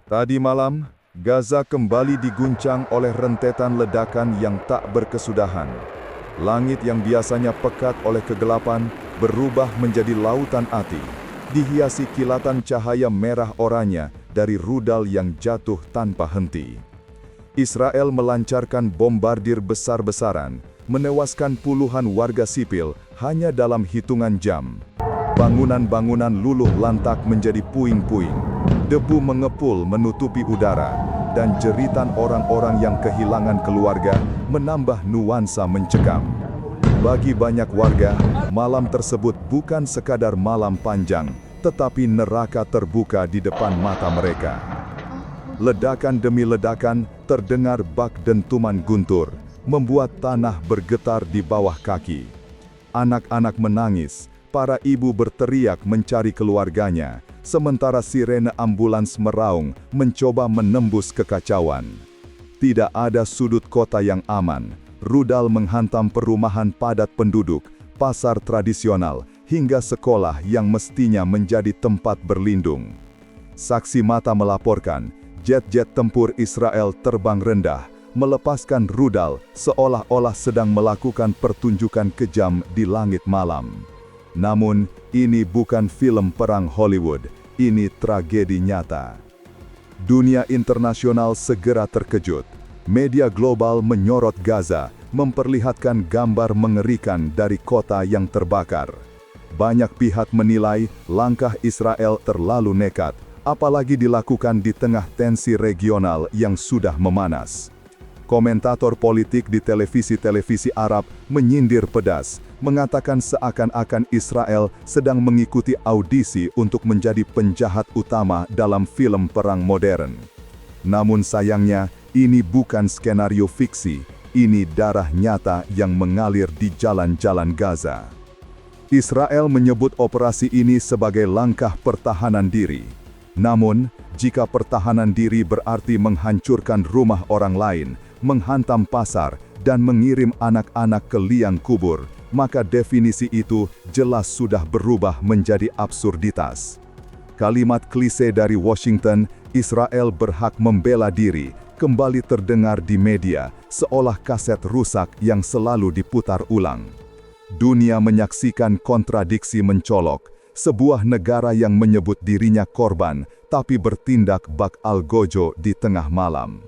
Tadi malam, Gaza kembali diguncang oleh rentetan ledakan yang tak berkesudahan. Langit yang biasanya pekat oleh kegelapan berubah menjadi lautan api, dihiasi kilatan cahaya merah oranye dari rudal yang jatuh tanpa henti. Israel melancarkan bombardir besar-besaran, menewaskan puluhan warga sipil hanya dalam hitungan jam. Bangunan-bangunan luluh lantak menjadi puing-puing, debu mengepul menutupi udara, dan jeritan orang-orang yang kehilangan keluarga menambah nuansa mencekam. Bagi banyak warga, malam tersebut bukan sekadar malam panjang, tetapi neraka terbuka di depan mata mereka. Ledakan demi ledakan terdengar bak dentuman guntur, membuat tanah bergetar di bawah kaki. Anak-anak menangis, para ibu berteriak mencari keluarganya, sementara sirene ambulans meraung mencoba menembus kekacauan. Tidak ada sudut kota yang aman, rudal menghantam perumahan padat penduduk, pasar tradisional, hingga sekolah yang mestinya menjadi tempat berlindung. Saksi mata melaporkan, jet-jet tempur Israel terbang rendah, melepaskan rudal seolah-olah sedang melakukan pertunjukan kejam di langit malam. Namun, ini bukan film perang Hollywood, ini tragedi nyata. Dunia internasional segera terkejut. Media global menyorot Gaza, memperlihatkan gambar mengerikan dari kota yang terbakar. Banyak pihak menilai langkah Israel terlalu nekat, apalagi dilakukan di tengah tensi regional yang sudah memanas. Komentator politik di televisi-televisi Arab menyindir pedas, mengatakan seakan-akan Israel sedang mengikuti audisi untuk menjadi penjahat utama dalam film perang modern. Namun sayangnya, ini bukan skenario fiksi, ini darah nyata yang mengalir di jalan-jalan Gaza. Israel menyebut operasi ini sebagai langkah pertahanan diri. Namun, jika pertahanan diri berarti menghancurkan rumah orang lain, menghantam pasar, dan mengirim anak-anak ke liang kubur, maka definisi itu jelas sudah berubah menjadi absurditas. Kalimat klise dari Washington, Israel berhak membela diri, kembali terdengar di media, seolah kaset rusak yang selalu diputar ulang. Dunia menyaksikan kontradiksi mencolok, sebuah negara yang menyebut dirinya korban, tapi bertindak bak algojo di tengah malam.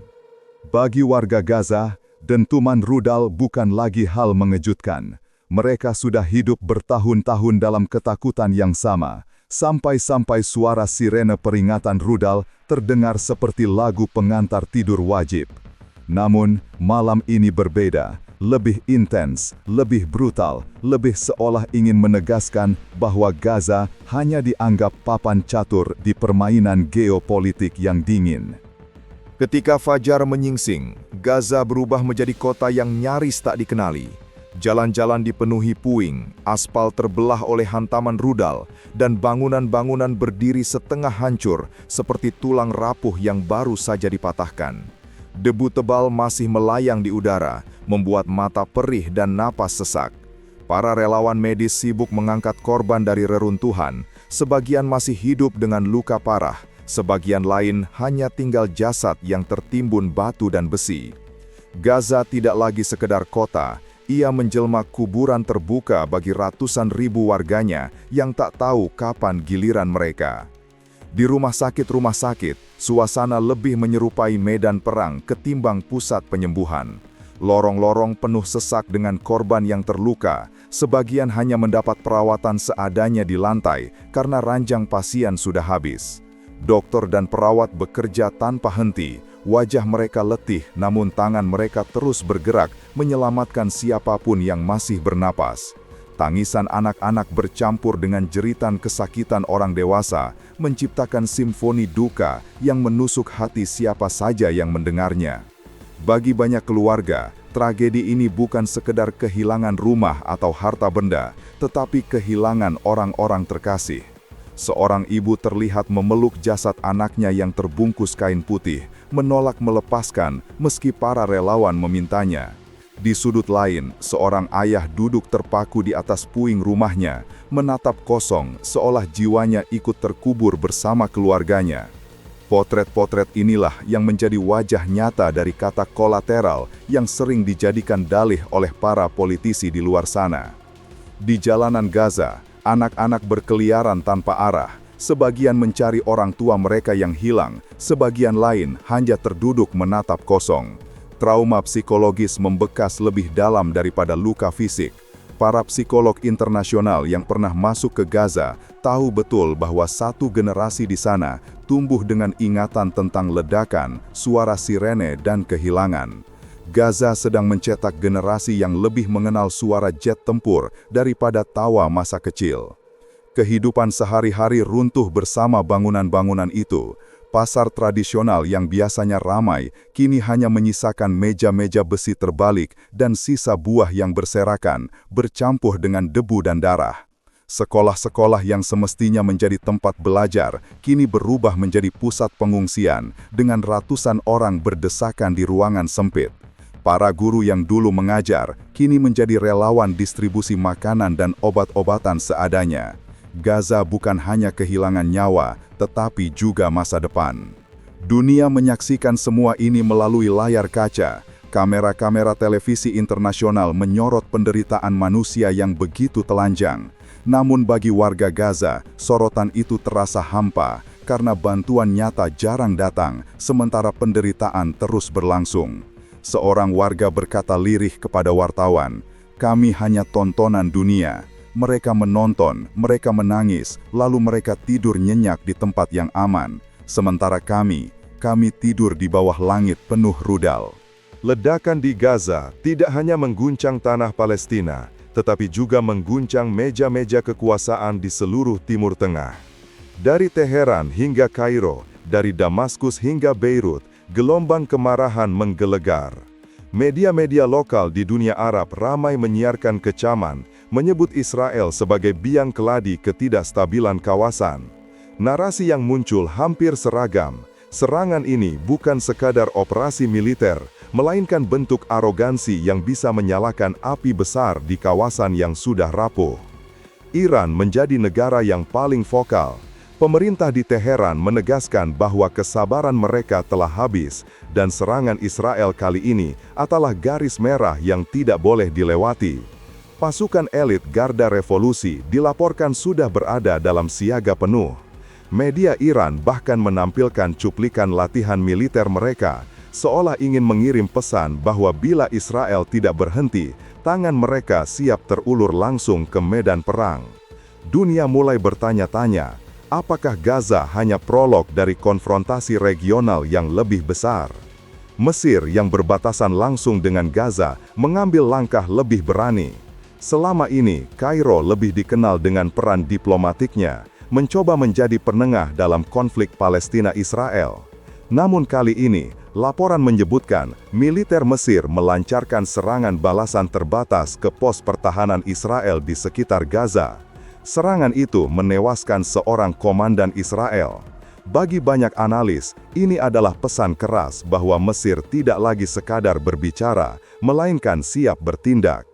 Bagi warga Gaza, dentuman rudal bukan lagi hal mengejutkan. Mereka sudah hidup bertahun-tahun dalam ketakutan yang sama, sampai-sampai suara sirene peringatan rudal terdengar seperti lagu pengantar tidur wajib. Namun, malam ini berbeda, lebih intens, lebih brutal, lebih seolah ingin menegaskan bahwa Gaza hanya dianggap papan catur di permainan geopolitik yang dingin. Ketika fajar menyingsing, Gaza berubah menjadi kota yang nyaris tak dikenali. Jalan-jalan dipenuhi puing, aspal terbelah oleh hantaman rudal, dan bangunan-bangunan berdiri setengah hancur seperti tulang rapuh yang baru saja dipatahkan. Debu tebal masih melayang di udara, membuat mata perih dan napas sesak. Para relawan medis sibuk mengangkat korban dari reruntuhan, sebagian masih hidup dengan luka parah, sebagian lain hanya tinggal jasad yang tertimbun batu dan besi. Gaza tidak lagi sekedar kota, ia menjelma kuburan terbuka bagi ratusan ribu warganya yang tak tahu kapan giliran mereka. Di rumah sakit, suasana lebih menyerupai medan perang ketimbang pusat penyembuhan. Lorong-lorong penuh sesak dengan korban yang terluka, sebagian hanya mendapat perawatan seadanya di lantai karena ranjang pasien sudah habis. Dokter dan perawat bekerja tanpa henti, wajah mereka letih namun tangan mereka terus bergerak menyelamatkan siapapun yang masih bernapas. Tangisan anak-anak bercampur dengan jeritan kesakitan orang dewasa, menciptakan simfoni duka yang menusuk hati siapa saja yang mendengarnya. Bagi banyak keluarga, tragedi ini bukan sekedar kehilangan rumah atau harta benda, tetapi kehilangan orang-orang terkasih. Seorang ibu terlihat memeluk jasad anaknya yang terbungkus kain putih, menolak melepaskan meski para relawan memintanya. Di sudut lain, seorang ayah duduk terpaku di atas puing rumahnya, menatap kosong seolah jiwanya ikut terkubur bersama keluarganya. Potret-potret inilah yang menjadi wajah nyata dari kata kolateral yang sering dijadikan dalih oleh para politisi di luar sana. Di jalanan Gaza, anak-anak berkeliaran tanpa arah, sebagian mencari orang tua mereka yang hilang, sebagian lain hanya terduduk menatap kosong. Trauma psikologis membekas lebih dalam daripada luka fisik. Para psikolog internasional yang pernah masuk ke Gaza tahu betul bahwa satu generasi di sana tumbuh dengan ingatan tentang ledakan, suara sirene, dan kehilangan. Gaza sedang mencetak generasi yang lebih mengenal suara jet tempur daripada tawa masa kecil. Kehidupan sehari-hari runtuh bersama bangunan-bangunan itu. Pasar tradisional yang biasanya ramai, kini hanya menyisakan meja-meja besi terbalik dan sisa buah yang berserakan, bercampur dengan debu dan darah. Sekolah-sekolah yang semestinya menjadi tempat belajar, kini berubah menjadi pusat pengungsian, dengan ratusan orang berdesakan di ruangan sempit. Para guru yang dulu mengajar, kini menjadi relawan distribusi makanan dan obat-obatan seadanya. Gaza bukan hanya kehilangan nyawa, tetapi juga masa depan. Dunia menyaksikan semua ini melalui layar kaca. Kamera-kamera televisi internasional menyorot penderitaan manusia yang begitu telanjang. Namun bagi warga Gaza, sorotan itu terasa hampa, karena bantuan nyata jarang datang, sementara penderitaan terus berlangsung. Seorang warga berkata lirih kepada wartawan, "Kami hanya tontonan dunia." Mereka menonton, mereka menangis, lalu mereka tidur nyenyak di tempat yang aman. Sementara kami tidur di bawah langit penuh rudal. Ledakan di Gaza tidak hanya mengguncang tanah Palestina, tetapi juga mengguncang meja-meja kekuasaan di seluruh Timur Tengah. Dari Teheran hingga Kairo, dari Damaskus hingga Beirut, gelombang kemarahan menggelegar. Media-media lokal di dunia Arab ramai menyiarkan kecaman, menyebut Israel sebagai biang keladi ketidakstabilan kawasan. Narasi yang muncul hampir seragam. Serangan ini bukan sekadar operasi militer, melainkan bentuk arogansi yang bisa menyalakan api besar di kawasan yang sudah rapuh. Iran menjadi negara yang paling vokal. Pemerintah di Teheran menegaskan bahwa kesabaran mereka telah habis, dan serangan Israel kali ini adalah garis merah yang tidak boleh dilewati. Pasukan elit Garda Revolusi dilaporkan sudah berada dalam siaga penuh. Media Iran bahkan menampilkan cuplikan latihan militer mereka, seolah ingin mengirim pesan bahwa bila Israel tidak berhenti, tangan mereka siap terulur langsung ke medan perang. Dunia mulai bertanya-tanya, apakah Gaza hanya prolog dari konfrontasi regional yang lebih besar? Mesir yang berbatasan langsung dengan Gaza mengambil langkah lebih berani. Selama ini, Kairo lebih dikenal dengan peran diplomatiknya, mencoba menjadi penengah dalam konflik Palestina-Israel. Namun kali ini, laporan menyebutkan militer Mesir melancarkan serangan balasan terbatas ke pos pertahanan Israel di sekitar Gaza. Serangan itu menewaskan seorang komandan Israel. Bagi banyak analis, ini adalah pesan keras bahwa Mesir tidak lagi sekadar berbicara, melainkan siap bertindak.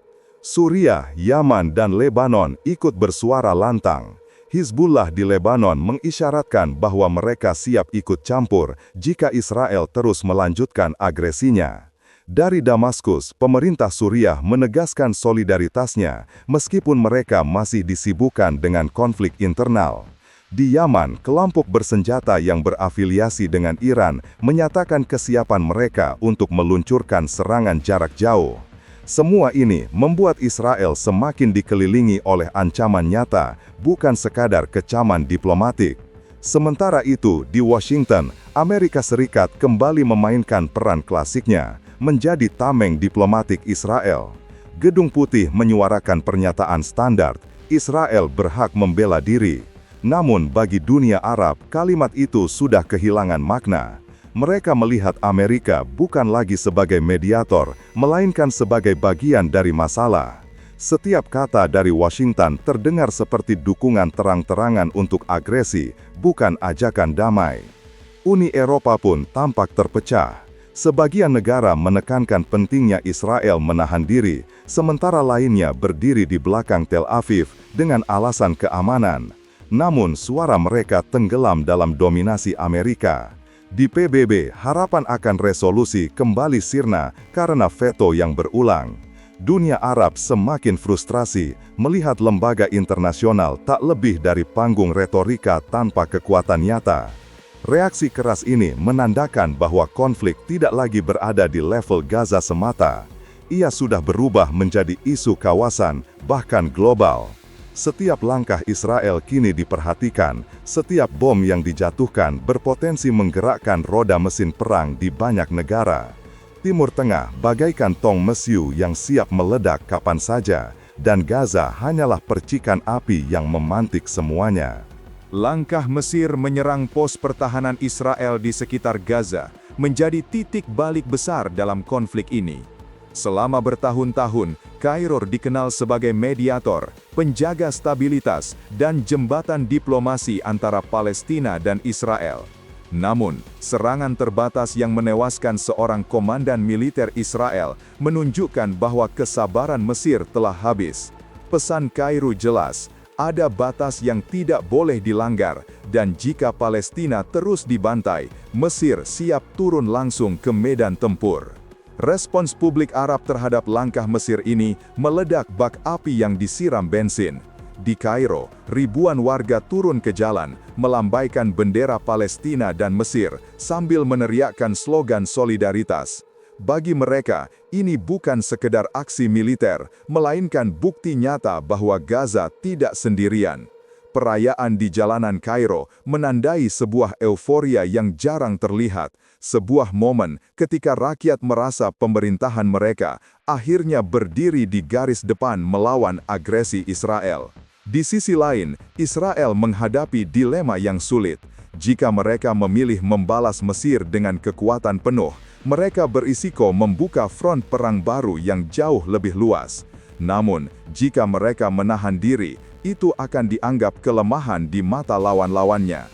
Suriah, Yaman, dan Lebanon ikut bersuara lantang. Hizbullah di Lebanon mengisyaratkan bahwa mereka siap ikut campur jika Israel terus melanjutkan agresinya. Dari Damaskus, pemerintah Suriah menegaskan solidaritasnya, meskipun mereka masih disibukkan dengan konflik internal. Di Yaman, kelompok bersenjata yang berafiliasi dengan Iran menyatakan kesiapan mereka untuk meluncurkan serangan jarak jauh. Semua ini membuat Israel semakin dikelilingi oleh ancaman nyata, bukan sekadar kecaman diplomatik. Sementara itu, di Washington, Amerika Serikat kembali memainkan peran klasiknya, menjadi tameng diplomatik Israel. Gedung Putih menyuarakan pernyataan standar, Israel berhak membela diri. Namun bagi dunia Arab, kalimat itu sudah kehilangan makna. Mereka melihat Amerika bukan lagi sebagai mediator, melainkan sebagai bagian dari masalah. Setiap kata dari Washington terdengar seperti dukungan terang-terangan untuk agresi, bukan ajakan damai. Uni Eropa pun tampak terpecah. Sebagian negara menekankan pentingnya Israel menahan diri, sementara lainnya berdiri di belakang Tel Aviv dengan alasan keamanan. Namun suara mereka tenggelam dalam dominasi Amerika. Di PBB, harapan akan resolusi kembali sirna karena veto yang berulang. Dunia Arab semakin frustrasi melihat lembaga internasional tak lebih dari panggung retorika tanpa kekuatan nyata. Reaksi keras ini menandakan bahwa konflik tidak lagi berada di level Gaza semata. Ia sudah berubah menjadi isu kawasan, bahkan global. Setiap langkah Israel kini diperhatikan, setiap bom yang dijatuhkan berpotensi menggerakkan roda mesin perang di banyak negara. Timur Tengah bagaikan tong mesiu yang siap meledak kapan saja, dan Gaza hanyalah percikan api yang memantik semuanya. Langkah Mesir menyerang pos pertahanan Israel di sekitar Gaza menjadi titik balik besar dalam konflik ini. Selama bertahun-tahun, Kairo dikenal sebagai mediator, penjaga stabilitas, dan jembatan diplomasi antara Palestina dan Israel. Namun, serangan terbatas yang menewaskan seorang komandan militer Israel menunjukkan bahwa kesabaran Mesir telah habis. Pesan Kairo jelas, ada batas yang tidak boleh dilanggar, dan jika Palestina terus dibantai, Mesir siap turun langsung ke medan tempur. Respons publik Arab terhadap langkah Mesir ini meledak bak api yang disiram bensin. Di Kairo, ribuan warga turun ke jalan, melambaikan bendera Palestina dan Mesir, sambil meneriakkan slogan solidaritas. Bagi mereka, ini bukan sekedar aksi militer, melainkan bukti nyata bahwa Gaza tidak sendirian. Perayaan di jalanan Kairo menandai sebuah euforia yang jarang terlihat, sebuah momen ketika rakyat merasa pemerintahan mereka akhirnya berdiri di garis depan melawan agresi Israel. Di sisi lain, Israel menghadapi dilema yang sulit. Jika mereka memilih membalas Mesir dengan kekuatan penuh, mereka berisiko membuka front perang baru yang jauh lebih luas. Namun, jika mereka menahan diri, itu akan dianggap kelemahan di mata lawan-lawannya.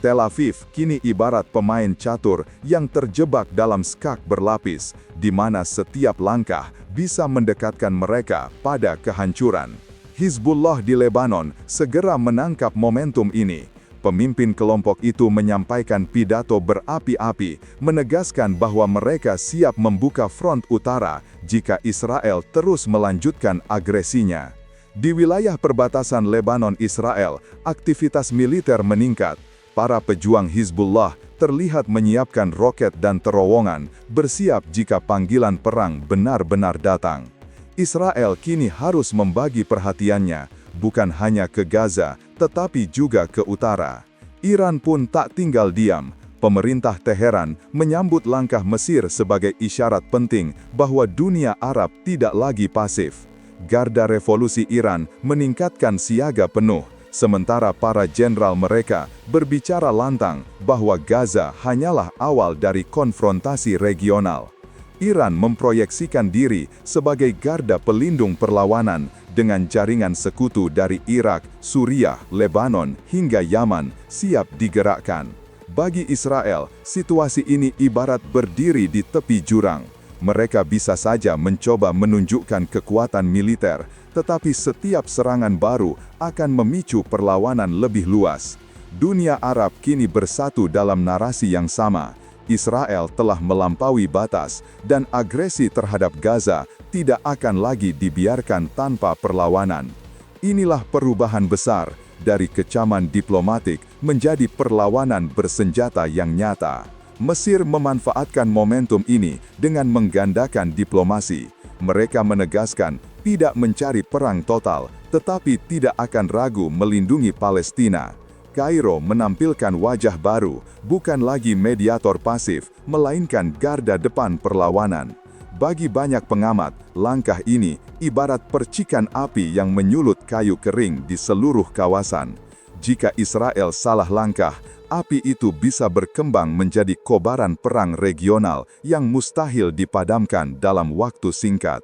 Tel Aviv kini ibarat pemain catur yang terjebak dalam skak berlapis, di mana setiap langkah bisa mendekatkan mereka pada kehancuran. Hizbullah di Lebanon segera menangkap momentum ini. Pemimpin kelompok itu menyampaikan pidato berapi-api, menegaskan bahwa mereka siap membuka front utara jika Israel terus melanjutkan agresinya. Di wilayah perbatasan Lebanon-Israel, aktivitas militer meningkat. Para pejuang Hizbullah terlihat menyiapkan roket dan terowongan, bersiap jika panggilan perang benar-benar datang. Israel kini harus membagi perhatiannya, bukan hanya ke Gaza, tetapi juga ke utara. Iran pun tak tinggal diam. Pemerintah Teheran menyambut langkah Mesir sebagai isyarat penting bahwa dunia Arab tidak lagi pasif. Garda Revolusi Iran meningkatkan siaga penuh, sementara para jenderal mereka berbicara lantang bahwa Gaza hanyalah awal dari konfrontasi regional. Iran memproyeksikan diri sebagai garda pelindung perlawanan dengan jaringan sekutu dari Irak, Suriah, Lebanon, hingga Yaman siap digerakkan. Bagi Israel, situasi ini ibarat berdiri di tepi jurang. Mereka bisa saja mencoba menunjukkan kekuatan militer, tetapi setiap serangan baru akan memicu perlawanan lebih luas. Dunia Arab kini bersatu dalam narasi yang sama. Israel telah melampaui batas, dan agresi terhadap Gaza tidak akan lagi dibiarkan tanpa perlawanan. Inilah perubahan besar, dari kecaman diplomatik menjadi perlawanan bersenjata yang nyata. Mesir memanfaatkan momentum ini dengan menggandakan diplomasi. Mereka menegaskan tidak mencari perang total, tetapi tidak akan ragu melindungi Palestina. Kairo menampilkan wajah baru, bukan lagi mediator pasif, melainkan garda depan perlawanan. Bagi banyak pengamat, langkah ini ibarat percikan api yang menyulut kayu kering di seluruh kawasan. Jika Israel salah langkah, api itu bisa berkembang menjadi kobaran perang regional yang mustahil dipadamkan dalam waktu singkat.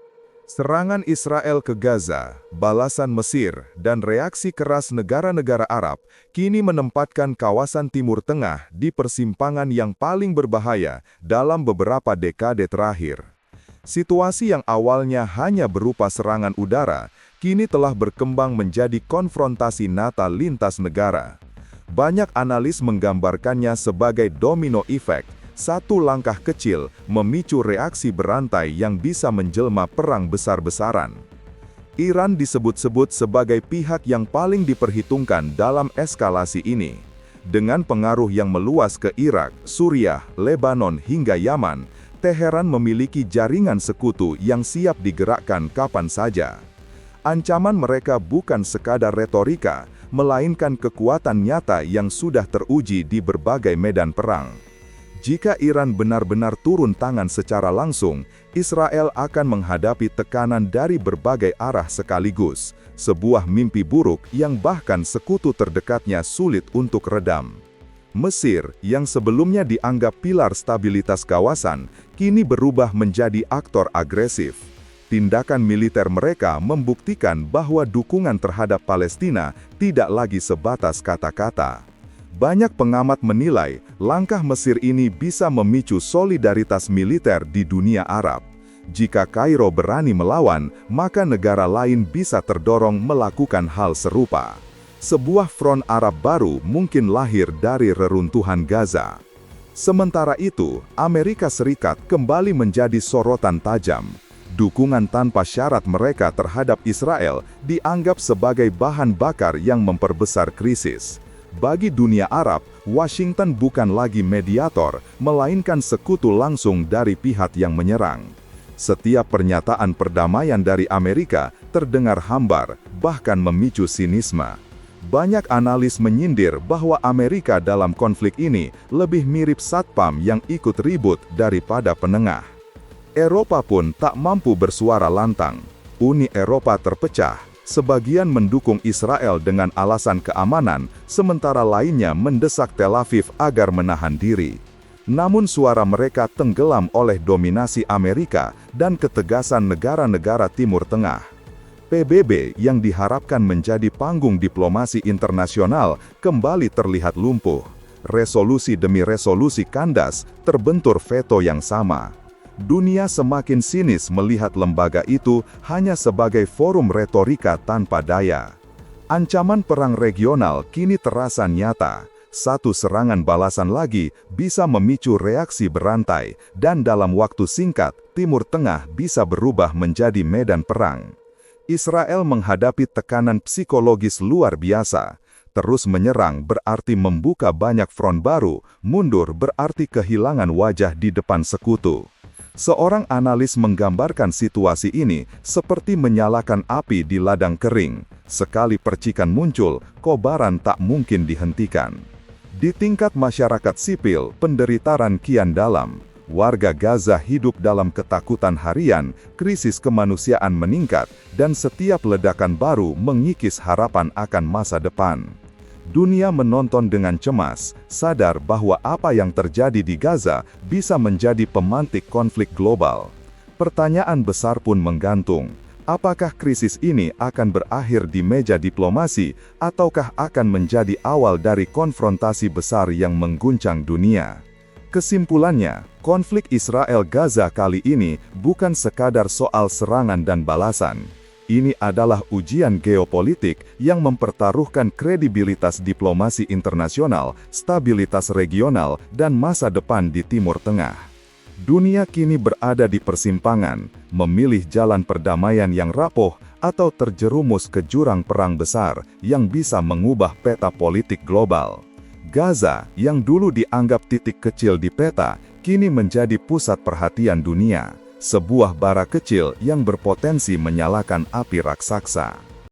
Serangan Israel ke Gaza, balasan Mesir, dan reaksi keras negara-negara Arab kini menempatkan kawasan Timur Tengah di persimpangan yang paling berbahaya dalam beberapa dekade terakhir. Situasi yang awalnya hanya berupa serangan udara, kini telah berkembang menjadi konfrontasi nyata lintas negara. Banyak analis menggambarkannya sebagai domino effect, satu langkah kecil memicu reaksi berantai yang bisa menjelma perang besar-besaran. Iran disebut-sebut sebagai pihak yang paling diperhitungkan dalam eskalasi ini. Dengan pengaruh yang meluas ke Irak, Suriah, Lebanon hingga Yaman, Teheran memiliki jaringan sekutu yang siap digerakkan kapan saja. Ancaman mereka bukan sekadar retorika, melainkan kekuatan nyata yang sudah teruji di berbagai medan perang. Jika Iran benar-benar turun tangan secara langsung, Israel akan menghadapi tekanan dari berbagai arah sekaligus, sebuah mimpi buruk yang bahkan sekutu terdekatnya sulit untuk redam. Mesir, yang sebelumnya dianggap pilar stabilitas kawasan, kini berubah menjadi aktor agresif. Tindakan militer mereka membuktikan bahwa dukungan terhadap Palestina tidak lagi sebatas kata-kata. Banyak pengamat menilai, langkah Mesir ini bisa memicu solidaritas militer di dunia Arab. Jika Kairo berani melawan, maka negara lain bisa terdorong melakukan hal serupa. Sebuah front Arab baru mungkin lahir dari reruntuhan Gaza. Sementara itu, Amerika Serikat kembali menjadi sorotan tajam. Dukungan tanpa syarat mereka terhadap Israel dianggap sebagai bahan bakar yang memperbesar krisis. Bagi dunia Arab, Washington bukan lagi mediator, melainkan sekutu langsung dari pihak yang menyerang. Setiap pernyataan perdamaian dari Amerika terdengar hambar, bahkan memicu sinisme. Banyak analis menyindir bahwa Amerika dalam konflik ini lebih mirip satpam yang ikut ribut daripada penengah. Eropa pun tak mampu bersuara lantang. Uni Eropa terpecah, sebagian mendukung Israel dengan alasan keamanan, sementara lainnya mendesak Tel Aviv agar menahan diri. Namun suara mereka tenggelam oleh dominasi Amerika dan ketegasan negara-negara Timur Tengah. PBB yang diharapkan menjadi panggung diplomasi internasional kembali terlihat lumpuh. Resolusi demi resolusi kandas, terbentur veto yang sama. Dunia semakin sinis melihat lembaga itu hanya sebagai forum retorika tanpa daya. Ancaman perang regional kini terasa nyata. Satu serangan balasan lagi bisa memicu reaksi berantai, dan dalam waktu singkat, Timur Tengah bisa berubah menjadi medan perang. Israel menghadapi tekanan psikologis luar biasa. Terus menyerang berarti membuka banyak front baru, mundur berarti kehilangan wajah di depan sekutu. Seorang analis menggambarkan situasi ini seperti menyalakan api di ladang kering. Sekali percikan muncul, kobaran tak mungkin dihentikan. Di tingkat masyarakat sipil, penderitaan kian dalam. Warga Gaza hidup dalam ketakutan harian, krisis kemanusiaan meningkat, dan setiap ledakan baru mengikis harapan akan masa depan. Dunia menonton dengan cemas, sadar bahwa apa yang terjadi di Gaza bisa menjadi pemantik konflik global. Pertanyaan besar pun menggantung, apakah krisis ini akan berakhir di meja diplomasi, ataukah akan menjadi awal dari konfrontasi besar yang mengguncang dunia? Kesimpulannya, konflik Israel-Gaza kali ini bukan sekadar soal serangan dan balasan. Ini adalah ujian geopolitik yang mempertaruhkan kredibilitas diplomasi internasional, stabilitas regional, dan masa depan di Timur Tengah. Dunia kini berada di persimpangan, memilih jalan perdamaian yang rapuh atau terjerumus ke jurang perang besar yang bisa mengubah peta politik global. Gaza, yang dulu dianggap titik kecil di peta, kini menjadi pusat perhatian dunia. Sebuah bara kecil yang berpotensi menyalakan api raksasa.